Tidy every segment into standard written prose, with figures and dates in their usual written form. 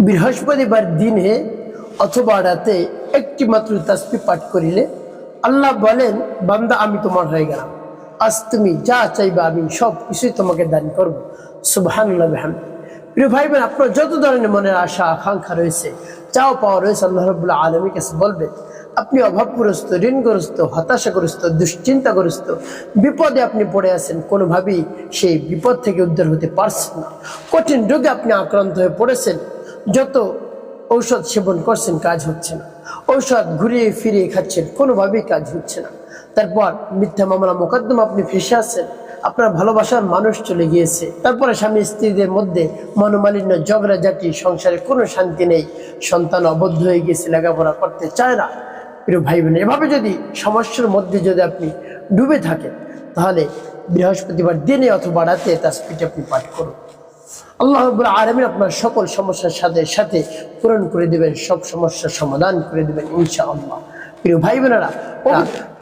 বৃহস্পতিবার দিনে অথবা রাতে একটি মাত্র তাসবিহ পাঠ করিলে আল্লাহ বলেন, বান্দা আমি তোমার হয়ে গেলাম, আজ তুমি যা চাইবা আমি সব কিছুই তোমাকে দান করবো। সুবহানাল্লাহ বিহামদিহি। প্রিয় ভাই বোন, আপনার যত ধরনের মনের আশা আকাঙ্ক্ষা রয়েছে, চাও পাওয়া রয়েছে, আল্লাহ রাব্বুল আলামিনের কাছে বলবেন। আপনি অভাবগ্রস্ত, ঋণগ্রস্ত, হতাশাগ্রস্ত, দুশ্চিন্তাগ্রস্ত, বিপদে আপনি পড়ে আছেন, কোনোভাবেই সেই বিপদ থেকে উদ্ধার হতে পারছেন না। কঠিন রোগে আপনি আক্রান্ত হয়ে পড়েছেন, যত ঔষধ সেবন করছেন কাজ হচ্ছে না, ঔষধ ঘুরিয়ে ফিরিয়ে খাচ্ছেন, কোনোভাবেই কাজ হচ্ছে না। তারপর মিথ্যা মামলা মোকদ্দমা আপনি ফেসে আছেন, আপনার ভালোবাসার মানুষ চলে গিয়েছে, তারপরে স্বামী স্ত্রীদের মধ্যে মনোমালিন্য, ঝগড়াঝাটি, সংসারে কোনো শান্তি নেই, সন্তান অবদ্ধ হয়ে গিয়েছে, লেখাপড়া করতে চায় না। প্রিয় ভাই বোন, এভাবে যদি সমস্যার মধ্যে যদি আপনি ডুবে থাকেন, তাহলে বৃহস্পতিবার দিনে অথবা রাতে তাসবিহটি আপনি পাঠ করুন। আল্লাহ রাব্বুল আলামিন আপনার সকল সমস্যার সাথে সাথে পূরণ করে দেবেন, সব সমস্যার সমাধান করে দেবেন ইনশাআল্লাহ। প্রিয় ভাই বোনেরা,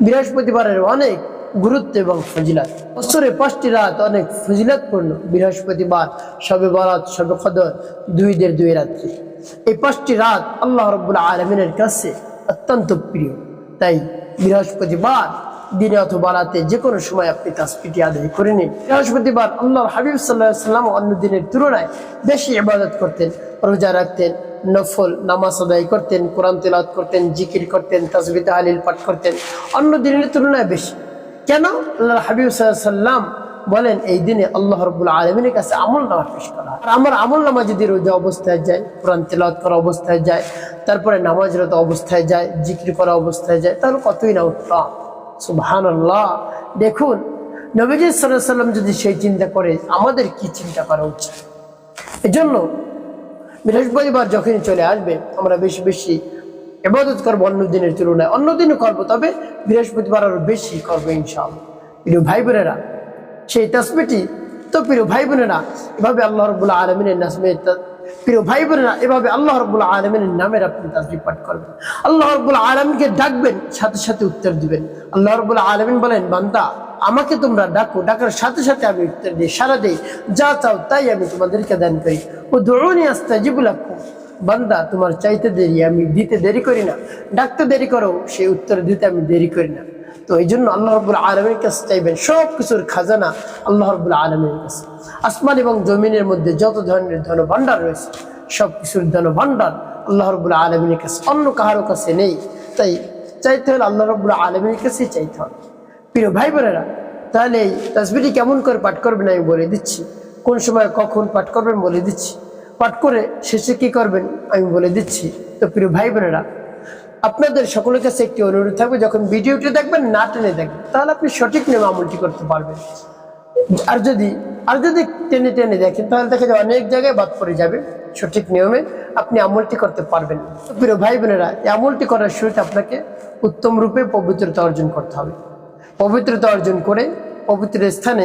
বৃহস্পতিবারের অনেক গুরুত্ব এবং ফজিলত। বছরে 5টি রাত অনেক ফজিলতপূর্ণ। বৃহস্পতিবার, শবে বরাত, শবে কদর, 2 রাত্রি, এই 5টি রাত আল্লাহ রাব্বুল আলামিনের কাছে অত্যন্ত প্রিয়। তাই বৃহস্পতিবার দিনে অথবা রাতে যে কোনো সময় আপনি তাসবিহটি আদায় করে নিন। বৃহস্পতিবার আল্লাহর হাবিব সাল্লাল্লাহু আলাইহি ওয়াসাল্লাম অন্য দিনের তুলনায় বেশি ইবাদত করতেন, রোজা রাখতেন, নফল নামাজ আদায় করতেন, কোরআন তেলাওয়াত করতেন, জিকির করতেন, তাসবিহ তাহলিল পাঠ করতেন অন্য দিনের তুলনায় বেশি। কেন? আল্লাহর হাবিব সাল্লাল্লাহু আলাইহি ওয়াসাল্লাম বলেন, এই দিনে আল্লাহ রাব্বুল আলামিনের কাছে আমলনামা পেশ করা হয়। আর আমার আমলনামা যদি রোজা অবস্থায় যায়, কোরআন তেলাওয়াত করা অবস্থায় যায়, তারপরে নামাজরত অবস্থায় যায়, জিকির করা অবস্থায় যায়, তাহলে কতই না উত্তম। সুবহানাল্লাহ। দেখুন, নবীজি সাল্লাল্লাহু আলাইহি ওয়াসাল্লাম যদি সেই চিন্তা করে, আমাদের কি চিন্তা করা উচিত? এজন্য বৃহস্পতিবার যখনই চলে আসবে, আমরা বেশি বেশি ইবাদত করবো অন্য দিনের তুলনায়। অন্য দিনও করবো, তবে বৃহস্পতিবার আরো বেশি করবো ইনশাআল্লাহ। প্রিয় ভাই বোনেরা, সেই তাসবিহটি তো প্রিয় ভাই বোনেরা এভাবে আল্লাহ রাব্বুল আলামিনের নামে, প্রিয় ভাই বোনেরা এভাবে আল্লাহ রাব্বুল আলামিনের নামের আপনি তাসবিহ পাঠ করবেন। আল্লাহ রাব্বুল আলামিনকে ডাকবেন, সাথে সাথে উত্তর দিবেন। আল্লাহ রাব্বুল আলামিন বলেন, বান্দা আমাকে তোমরা ডাকো, ডাকার সাথে সাথে আমি উত্তর দিই, সাড়া দিই, যা চাও তাই আমি তোমাদেরকে দান করি। উদউনি আস্তাজিব লাকুম, বান্দা তোমার চাইতে দেরি, আমি দিতে দেরি করি না, ডাকতে দেরি করো, সেই উত্তর দিতে আমি দেরি করি না। তো এই জন্য আল্লাহ রাব্বুল আলামিনের কাছে চাইবেন, সব কিছুর খাজানা আল্লাহ রাব্বুল আলামিনের কাছে। আসমান এবং জমিনের মধ্যে যত ধরনের ধন ভাণ্ডার রয়েছে, সব কিছুর ধন ভাণ্ডার আল্লাহ রাব্বুল আলামিনের কাছে, অন্য কারো কাছে নেই। তাই চাইতে হলে আল্লাহ রাব্বুল আলামিনের কাছেই চাইতে হবে। প্রিয় ভাই বোনেরা, তাহলে এই তাসবিহটি কেমন করে পাঠ করবেন আমি বলে দিচ্ছি, কোন সময় কখন পাঠ করবেন বলে দিচ্ছি, পাঠ করে শেষে কি করবেন আমি বলে দিচ্ছি। তো প্রিয় ভাই বোনেরা, আপনাদের সকলের কাছে একটি অনুরোধ থাকবে, যখন ভিডিওটি দেখবেন না টেনে দেখবেন, তাহলে আপনি সঠিক নিয়মে আমলটি করতে পারবেন। আর যদি টেনে টেনে দেখেন, তাহলে দেখা যায় অনেক জায়গায় বাদ পড়ে যাবে, সঠিক নিয়মে আপনি আমলটি করতে পারবেন না। প্রিয় ভাই বোনেরা, এই আমলটি করার শুরুতে আপনাকে উত্তম রূপে পবিত্রতা অর্জন করতে হবে। পবিত্রতা অর্জন করে পবিত্র স্থানে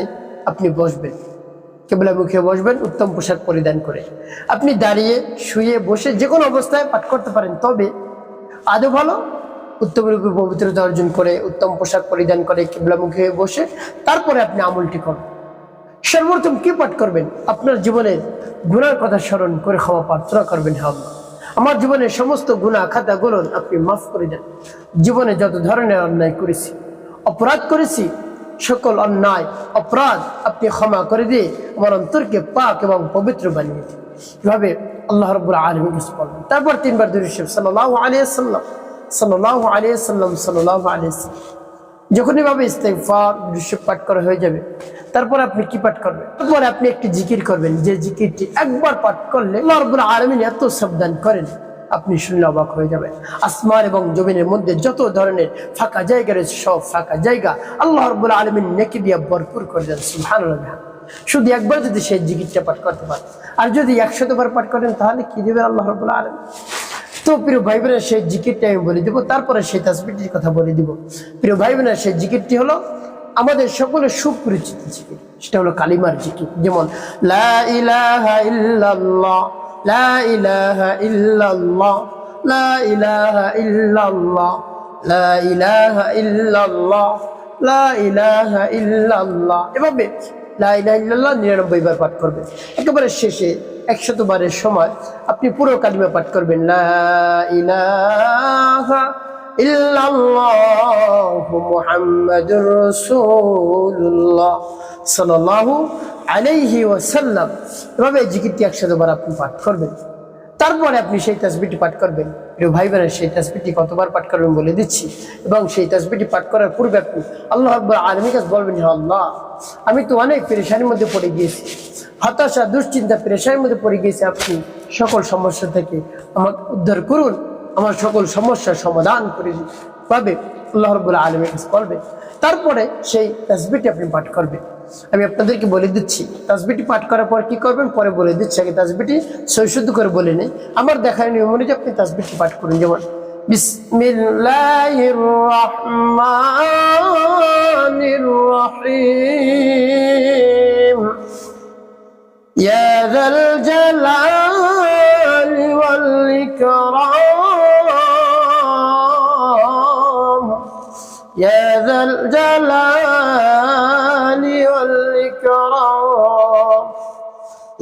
আপনি বসবেন, কিবলামুখে বসবেন, উত্তম পোশাক পরিধান করে। আপনি দাঁড়িয়ে, শুয়ে, বসে যে কোনো অবস্থায় পাঠ করতে পারেন, তবে আদৌ ভালো উত্তম রূপে পবিত্রতা অর্জন করে, উত্তম পোশাক পরিধান করে, কিবলামুখে বসে তারপরে আপনি আমলটি করুন। সর্বপ্রথম কি পাঠ করবেন? আপনার জীবনের গুনার কথা স্মরণ করে ক্ষমা প্রার্থনা করবেন, হে আল্লাহ আমার জীবনের সমস্ত গুনাহ খাতাগুলো আপনি মাফ করে দেন। জীবনে যত ধরনের অন্যায় করেছি, অপরাধ করেছি, সকল অন্যায় অপরাধ আপনি ক্ষমা করে দিয়ে আমার অন্তরকে পাক এবং পবিত্র বানিয়ে দিন। এভাবে আল্লাহ রাব্বুল আলামিনের কাছে বলবেন। তারপর 3 বার দুরূদ শরীফ সাল্লাল্লাহু আলাইহি ওয়াসাল্লাম, সাল্লাল্লাহু আলাইহি ওয়াসাল্লাম, সাল্লাল্লাহু আলাইহি ওয়াসাল্লাম। যখন এভাবে ইস্তেগফার দুরূদ শরীফ পাঠ করা হয়ে যাবে, তারপর আপনি কি পাঠ করবেন? তারপরে আপনি একটি জিকির করবেন, যে জিকিরটি একবার পাঠ করলে আল্লাহ রাব্বুল আলামিন এত সাবধান করেন, আপনি শুনলে অবাক হয়ে যাবেন। আসমান এবং জমিনের মধ্যে যত ধরনের ফাঁকা জায়গা রয়েছে, সব ফাঁকা জায়গা আল্লাহ রাব্বুল আলামিন নেকি দিয়ে ভরপুর করে দেন। সুবহানাল্লাহ। শুধু একবার যদি সেই জিকিরটা পাঠ করতে পারেন, আর যদি 100 বার পাঠ করেন, তাহলে কি দেবেন আল্লাহ রাব্বুল আলামিন? তো প্রিয় ভাই বোনেরা, সেই জিকিরটা আমি বলে দিব, তারপরে সেই তাসবিহটির কথা বলে দিব। প্রিয় ভাই বোনেরা, সেই জিকিরটি হলো আমাদের সকলের সুপরিচিত জিকির, সেটা হলো কালিমার জিকির। যেমন লা ইলাহা ইল্লাল্লাহ, লা ইলাহা ইল্লাল্লাহ, লা ইলাহা ইল্লাল্লাহ, লা ইলাহা ইল্লাল্লাহ, লা ইলাহা ইল্লাল্লাহ। এভাবে লা ইলাহা ইল্লাল্লাহ 99 বার পাঠ করবে। একেবারে শেষে 100 বারের সময় আপনি পুরো কালিমা পাঠ করবেন, লা ইলাহা ইল্লাল্লাহু মুহাম্মাদুর রাসূলুল্লাহ সাল্লাল্লাহু আলাইহি ওয়াসাল্লাম। এভাবে জিকিরটি 100 বার আপনি পাঠ করবেন। তারপরে আপনি সেই তাসবিহটি পাঠ করবেন। প্রিয় ভাই বোনেরা, সেই তাসবিহটি কতবার পাঠ করবেন বলে দিচ্ছি, এবং সেই তাসবিহটি পাঠ করার পূর্বে আপনি আল্লাহ রাব্বুল আলামিনের কাছে বলবেন, হে আল্লাহ, আমি তো অনেক পেরেশানির মধ্যে পড়ে গিয়েছি, হতাশা, দুশ্চিন্তা, পেরেশানির মধ্যে পড়ে গিয়েছি। আপনি সকল সমস্যা থেকে আমাকে উদ্ধার করুন, আমার সকল সমস্যার সমাধান করে দিন। পাবে আল্লাহ রাব্বুল আলামিনের কাছে বলবেন। তারপরে সেই তাসবিহটি আপনি পাঠ করবেন। আমি আপনাদেরকে বলে দিচ্ছি তাসবিহটি পাঠ করার পর কি করবেন, পরে বলে দিচ্ছি। আগে তাসবিহটি সৈশুদ্ধ করে বলে নেই, আমার দেখার নিয়ম অনুযায়ী আপনি তাসবিহটি পাঠ করুন। যেমন বিসমিল্লাহির রহমানির রহিম, ইয়া যাল জালালি ওয়াল ইকরাম, ইয়া যাল জালালি ওয়াল ইকরাম,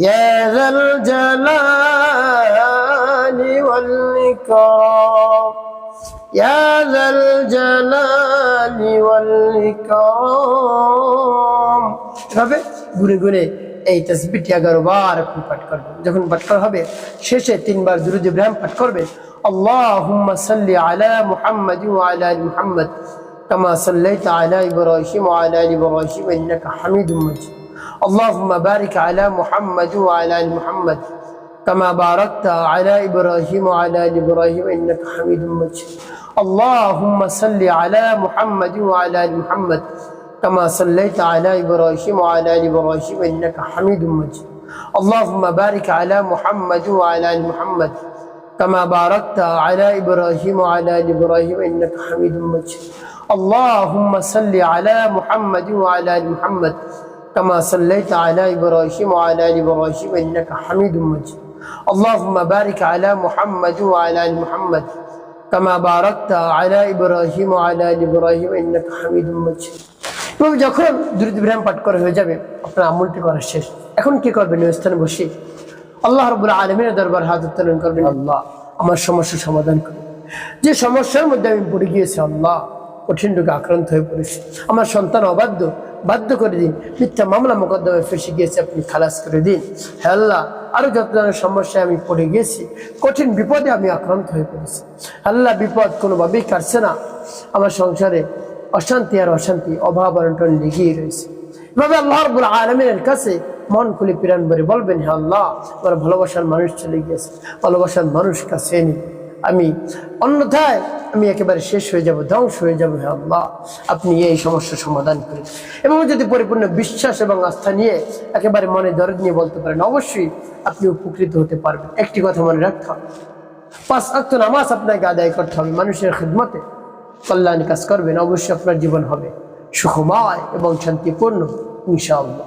ইয়া যাল জালালি ওয়াল ইকরাম, ইয়া যাল জালালি ওয়াল ইকরাম। এভাবে গুনে গুনে এই তাসবিহটি 11 বার আপনি পাঠ করবেন। যখন পাঠ করা হবে শেষে 3 বার দুরূদ ইব্রাহিম পাঠ করবেন। আল্লাহুম্মা সাল্লি আলা মুহাম্মাদ ওয়া আলা আলি মুহাম্মাদ কামা সাল্লাইতা আলা ইব্রাহিম ওয়া আলা আলি ইব্রাহিম ইন্নাকা হামিদুম মাজিদ। আল্লাহুম্মা বারিক আলা মুহাম্মাদ ওয়া আলা আলি মুহাম্মাদ কামা বারাকতা আলা ইব্রাহিম ওয়া আলা আলি ইব্রাহিম ইন্নাকা হামিদুম মাজিদ। আল্লাহুম্মা সাল্লি আলা মুহাম্মাদ ওয়া আলা আলি মুহাম্মাদ كما صليت على إبراهيم وعلى آل إبراهيم إنك حميد مجيد. اللهم بارك على محمد وعلى آل محمد كما باركت على إبراهيم وعلى آل إبراهيم إنك حميد مجيد. اللهم صل على محمد وعلى آل محمد كما صليت على إبراهيم وعلى آل إبراهيم إنك حميد مجيد. اللهم بارك على محمد وعلى آل محمد كما باركت على إبراهيم وعلى آل إبراهيم إنك حميد مجيد. যখন দুরূদ ইব্রাহিম পাঠ করা হয়ে যাবে, আপনার আমলটি করা শেষ। এখন কি করবেন? ওই স্থানে বসে আল্লাহ রাব্বুল আলামিনের দরবার হাত উত্তোলন করবেন। আল্লাহ, আমার সমস্যার সমাধান করুন। যে সমস্যার মধ্যে আমি পড়ে গিয়েছি, আল্লাহ, কঠিন রোগে আক্রান্ত হয়ে পড়েছি, আমার সন্তান অবাধ্য, বাধ্য করে দিন, মিথ্যা মামলা মোকদ্দমায় ফেঁসে গিয়েছে, আপনি খালাস করে দিন। হে আল্লাহ, আরো যত ধরনের সমস্যায় আমি পড়ে গিয়েছি, কঠিন বিপদে আমি আক্রান্ত হয়ে পড়েছি। আল্লাহ, বিপদ কোনোভাবেই কাটছে না, আমার সংসারে অশান্তি আর অশান্তি, অভাব অনটন লেগেই রয়েছে। এভাবে আল্লাহ রাব্বুল আলামিনের কাছে মন খুলে প্রাণ ভরে বলবেন, হে আল্লাহ, আমার ভালোবাসার মানুষ চলে গিয়েছে, ভালোবাসার মানুষ কাছে এনে আমি, অন্যথায় আমি একেবারে শেষ হয়ে যাব, ধ্বংস হয়ে যাব। হে আল্লাহ, আপনি এই সমস্যার সমাধান করেন। এবং যদি পরিপূর্ণ বিশ্বাস এবং আস্থা নিয়ে একেবারে মনে দরদ নিয়ে বলতে পারেন, অবশ্যই আপনি উপকৃত হতে পারবেন। একটি কথা মনে রাখতে হবে, 5 ওয়াক্ত নামাজ আপনাকে আদায় করতে হবে, মানুষের খিদমতে কল্যাণ কাজ করবেন, অবশ্যই আপনার জীবন হবে সুখময় এবং শান্তিপূর্ণ ইনশাআল্লাহ।